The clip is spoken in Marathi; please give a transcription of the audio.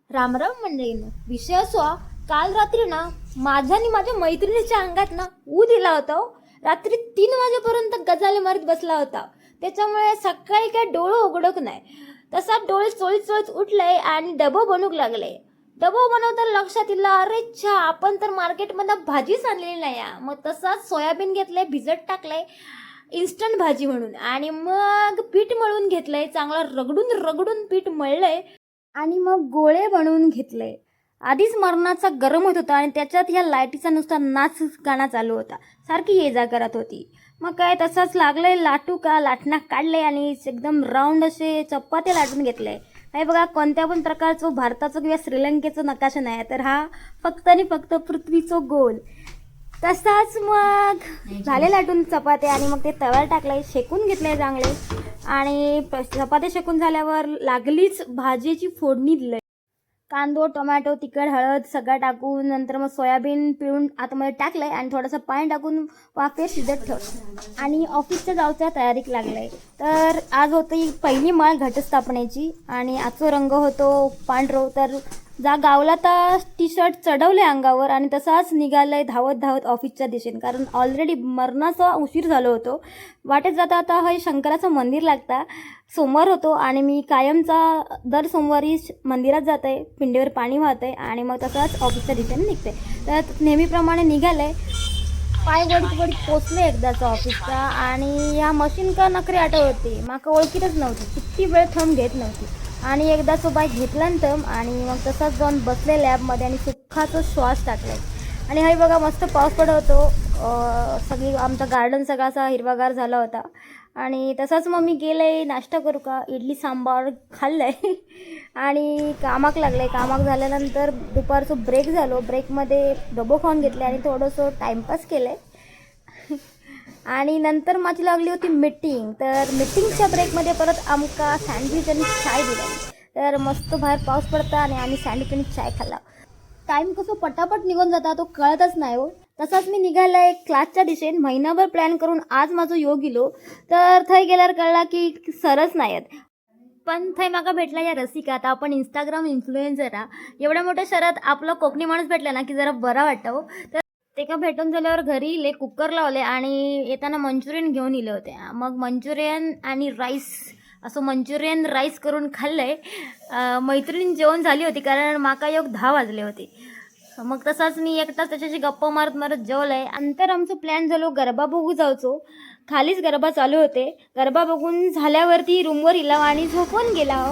रामराम मंडळीनं विषय असो काल रात्री ना माझ्या आणि माझ्या मैत्रिणीच्या अंगात ना दिला होता हो. रात्री 3 वाजेपर्यंत गजाले मारीत बसला होता. त्याच्यामुळे सकाळी काय डोळं उघडक नाही. तसा डोळे चोळीत चोळीत उठले आणि डबो बनवू लागले. डबो बनवताना लक्षात येईल अरे छा आपण तर मार्केटमधून भाजीच आणलेली नाही. मग तसाच सोयाबीन घेतलंय, भिजत टाकलंय इन्स्टंट भाजी म्हणून आणि मग पीठ मळून घेतलंय. चांगलं रगडून रगडून पीठ मळलंय आणि मग गोळे बनवून घेतले. आधीच मरणाचा गरम होत होता आणि त्याच्यात ह्या लाईटीचा नुसता नाच गाणं चालू होता. सारखी ये जा करत होती. मग काय तसाच लागलंय लाटू का लाटणा काढले आणि एकदम राऊंड असे चपात्या लाटून घेतले. हे बघा कोणत्या पण प्रकारचं भारताचं किंवा श्रीलंकेचं नकाशा नाही तर हा फक्त आणि फक्त पृथ्वीचं गोल. तसाच मग झाले लाटून चपात्या आणि मग ते तव्यावर टाकले, शेकून घेतले चांगले आणि चपात्या शेकून झाल्यावर लागलीच भाजीची फोडणी दिली. कांदो, टोमॅटो, तिखट, हळद सगळं टाकून नंतर मग सोयाबीन पिळून आतमध्ये टाकलंय आणि थोडंसं पाणी टाकून वाफेवर शिजत ठेवलं आणि ऑफिसच्या जाऊच्या तयारीत लागलंय. तर आज होती पहिली माळ घटस्थापनेची आणि आजचा रंग होतो पांढरो. तर गावला तर टी शर्ट चढवले अंगावर आणि तसाच निघालंय धावत धावत ऑफिसच्या दिशेने, कारण ऑलरेडी मरणाचा उशीर झालो होतो. वाटेत जाता आता हे शंकराचं मंदिर लागतं. सोमवार होतो आणि मी कायमचा दर सोमवारी मंदिरात जाते, पिंडीवर पाणी वाहते आणि मग तसाच ऑफिसच्या दिशेने निघते. तर नेहमीप्रमाणे निघाले, पाय वडीत वडीत पोचले एकदाचं ऑफिसचा आणि या मशीन का नखरे आठवत होती. माका ओळखीतच नव्हती, किती वेळ थंब घेत नव्हती आणि एकदाचं बाईक घेतला थंब आणि मग तसाच जाऊन बसले लॅबमध्ये आणि सुखाचा श्वास टाकले. आणि हे बघा मस्त पाऊस पडत होतो. सगळी आमचा गार्डन सगळा असा हिरवागार झाला होता आणि तसाच मग मी गेले नाश्ता करू का इडली सांबार खाल्लंय आणि कामाक लागले. कामाक झाल्यानंतर दुपारचं ब्रेक झालो. ब्रेकमध्ये डबो खाऊन घेतले आणि थोडंसं टाईमपास केलं आणि नंतर माझी लागली होती मीटिंग. तर मीटिंगच्या ब्रेकमध्ये परत आमका सँडविच आणि चाय दिला. तर मस्त बाहेर पाऊस पडता आणि आम्ही सँडविच आणि चाय खाल्ला. टाईम कसं पटापट निघून जाता तो कळतच नाही हो. तसाच मी निघालाय क्लासच्या दिशेने. महिनाभर प्लॅन करून आज माझं योग गेलो तर थंय गेल्यावर कळला की सरच नाही आहेत. पण थंय माका भेटला या रसिका. आता आपण इंस्टाग्राम इन्फ्लुएन्सर एवढ्या मोठ्या शहरात आपला कोकणी माणूस भेटला ना की जरा बरा वाटतं हो. तर ते का भेटून झाल्यावर घरी इले कुकर लावले आणि येताना मंचुरियन घेऊन इले होते. मग मंचुरियन आणि राईस असं मंचुरियन राईस करून खाल्लंय. मैत्रीण जेवण झाली होती कारण माका योग 10 वाजले होते. मग तसाच मी एकटाच त्याच्याशी गप्पा मारत मारत जेवलंय. नंतर आमचं प्लॅन झालो गरबा बघू जायचो. खालीच गरबा चालू होते. गरबा बघून झाल्यावरती रूमवर इला आणि झोपून गेला.